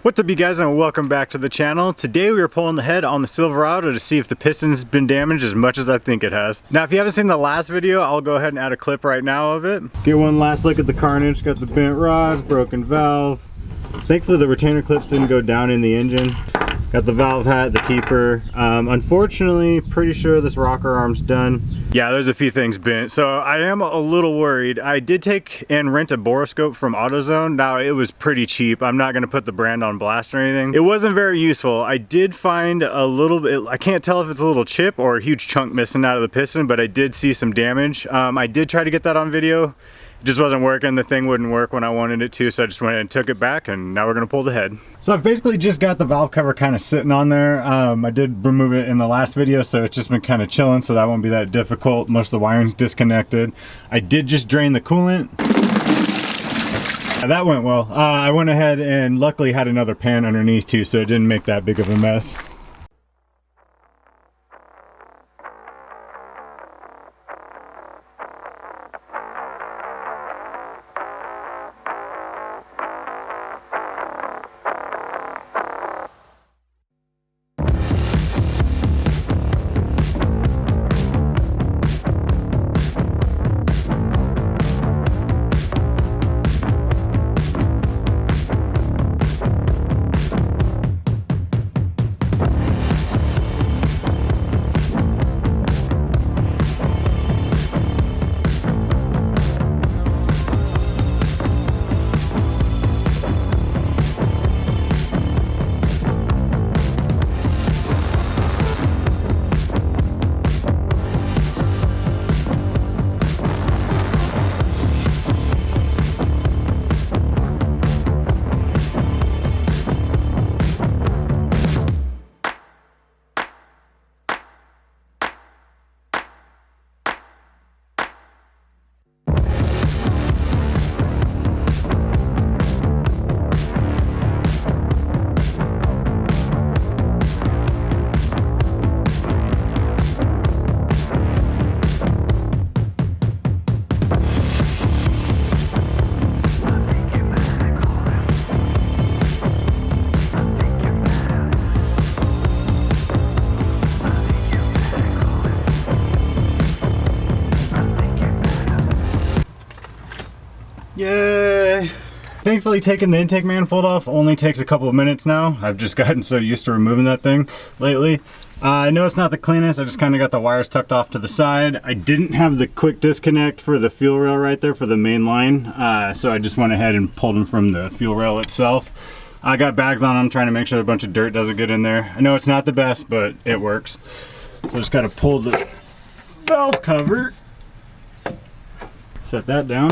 What's up you guys, and welcome back to the channel. Today we are pulling the head on the Silverado to see if the piston's been damaged as much as I think it has. Now if you haven't seen the last video, I'll go ahead and add a clip right now of it. Get one last look at the carnage. Got the bent rods, broken valve. Thankfully the retainer clips didn't go down in the engine. Got the valve hat, the keeper. Unfortunately, pretty sure this rocker arm's done. Yeah, there's a few things bent, so I am a little worried. I did take and rent a boroscope from AutoZone. Now, it was pretty cheap. I'm not gonna put the brand on blast or anything. It wasn't very useful. I did find a little bit, I can't tell if it's a little chip or a huge chunk missing out of the piston, but I did see some damage. I did try to get that on video. It just wasn't working. The thing wouldn't work when I wanted it to, so I just went and took it back, and now we're gonna pull the head. So I've basically just got the valve cover kind of sitting on there. I did remove it in the last video, so it's just been kind of chilling, so that won't be that difficult. Most of the wiring's disconnected. I did just drain the coolant. That went well. I went ahead and luckily had another pan underneath too, so it didn't make that big of a mess. Yay! Thankfully taking the intake manifold off only takes a couple of minutes now. I've just gotten so used to removing that thing lately. I know it's not the cleanest. I just kind of got the wires tucked off to the side. I didn't have the quick disconnect for the fuel rail right there for the main line, so I just went ahead and pulled them from the fuel rail itself. I got bags on them trying to make sure a bunch of dirt doesn't get in there. I know it's not the best, but it works. So I just got to pull the valve cover, set that down.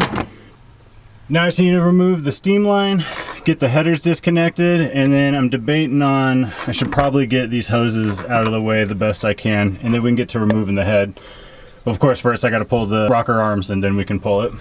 Now I just need to remove the steam line, get the headers disconnected, and then I'm debating on, I should probably get these hoses out of the way the best I can, and then we can get to removing the head. Well, of course, first I gotta pull the rocker arms and then we can pull it.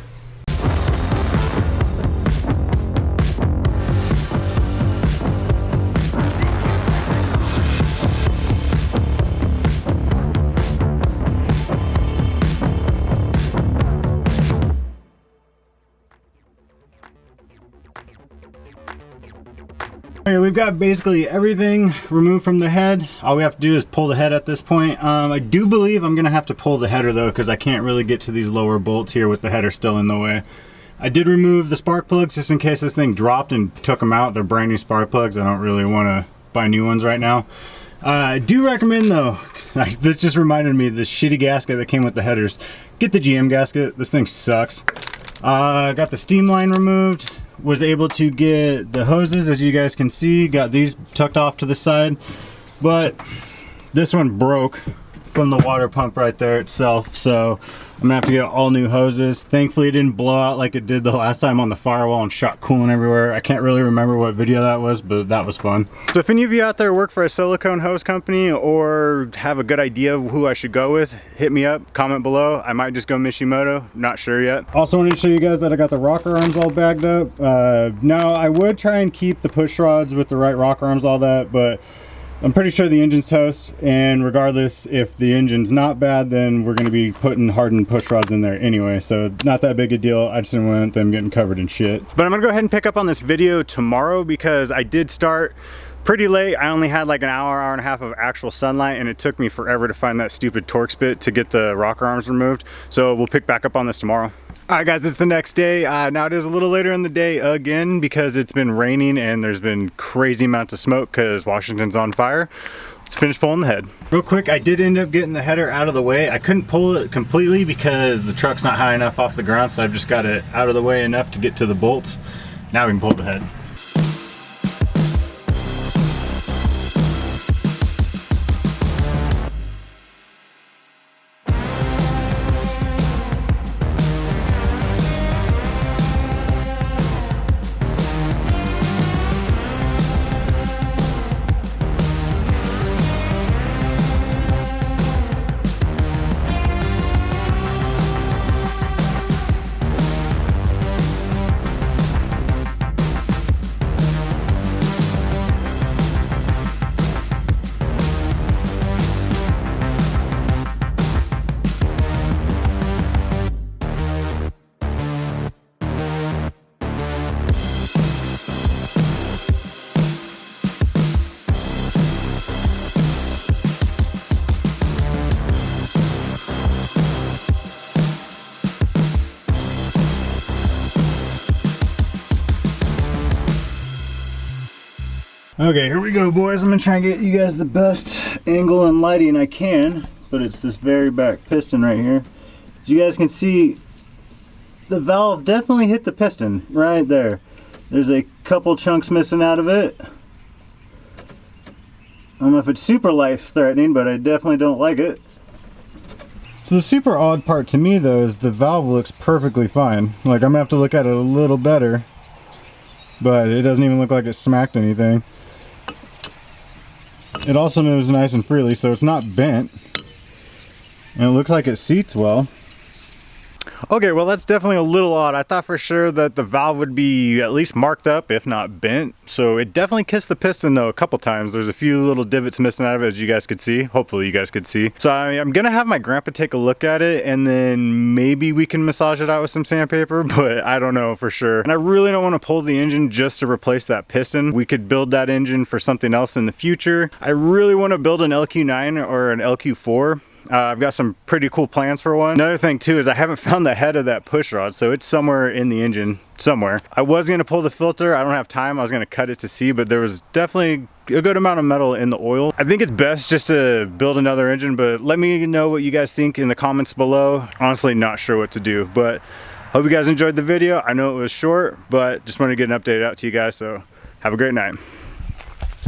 Okay, we've got basically everything removed from the head. All we have to do is pull the head at this point. I do believe I'm gonna have to pull the header though, because I can't really get to these lower bolts here with the header still in the way. I did remove the spark plugs just in case this thing dropped and took them out. They're brand new spark plugs. I don't really want to buy new ones right now. I do recommend though, this just reminded me of this shitty gasket that came with the headers. Get the GM gasket. This thing sucks. Got the steam line removed. Was able to get the hoses, as you guys can see. Got these tucked off to the side, but this one broke from the water pump right there itself, so I'm gonna have to get all new hoses. Thankfully it didn't blow out like it did the last time on the firewall and shot coolant everywhere. I can't really remember what video that was, but that was fun. So if any of you out there work for a silicone hose company or have a good idea of who I should go with, hit me up, comment below. I might just go Mishimoto, not sure yet. Also wanted to show you guys that I got the rocker arms all bagged up. Now I would try and keep the push rods with the right rocker arms, all that, but I'm pretty sure the engine's toast, and regardless if the engine's not bad, then we're going to be putting hardened push rods in there anyway, so not that big a deal. I just didn't want them getting covered in shit. But I'm going to go ahead and pick up on this video tomorrow because I did start pretty late. I only had like an hour, hour and a half of actual sunlight, and it took me forever to find that stupid Torx bit to get the rocker arms removed. So we'll pick back up on this tomorrow. All right guys, it's the next day. Now it is a little later in the day again because it's been raining and there's been crazy amounts of smoke because Washington's on fire. Let's finish pulling the head. Real quick, I did end up getting the header out of the way. I couldn't pull it completely because the truck's not high enough off the ground, so I've just got it out of the way enough to get to the bolts. Now we can pull the head. Okay, here we go, boys. I'm gonna try and get you guys the best angle and lighting I can, but it's this very back piston right here. As you guys can see, the valve definitely hit the piston right there. There's a couple chunks missing out of it. I don't know if it's super life-threatening, but I definitely don't like it. So the super odd part to me though is the valve looks perfectly fine. Like, I'm gonna have to look at it a little better, but it doesn't even look like it smacked anything. It also moves nice and freely, so it's not bent. And it looks like it seats well. Okay, well that's definitely a little odd. I thought for sure that the valve would be at least marked up, if not bent. So it definitely kissed the piston though a couple times. There's a few little divots missing out of it, as you guys could see. Hopefully you guys could see. So I'm gonna have my grandpa take a look at it, and then maybe we can massage it out with some sandpaper, but I don't know for sure. And I really don't want to pull the engine just to replace that piston. We could build that engine for something else in the future. I really want to build an LQ9 or an LQ4. I've got some pretty cool plans for one. Another thing too is I haven't found the head of that push rod, so it's somewhere in the engine somewhere. I was gonna pull the filter. I don't have time. I was gonna cut it to see, but there was definitely a good amount of metal in the oil. I think it's best just to build another engine, but let me know what you guys think in the comments below. Honestly, not sure what to do, but hope you guys enjoyed the video. I know it was short, but just wanted to get an update out to you guys, so have a great night.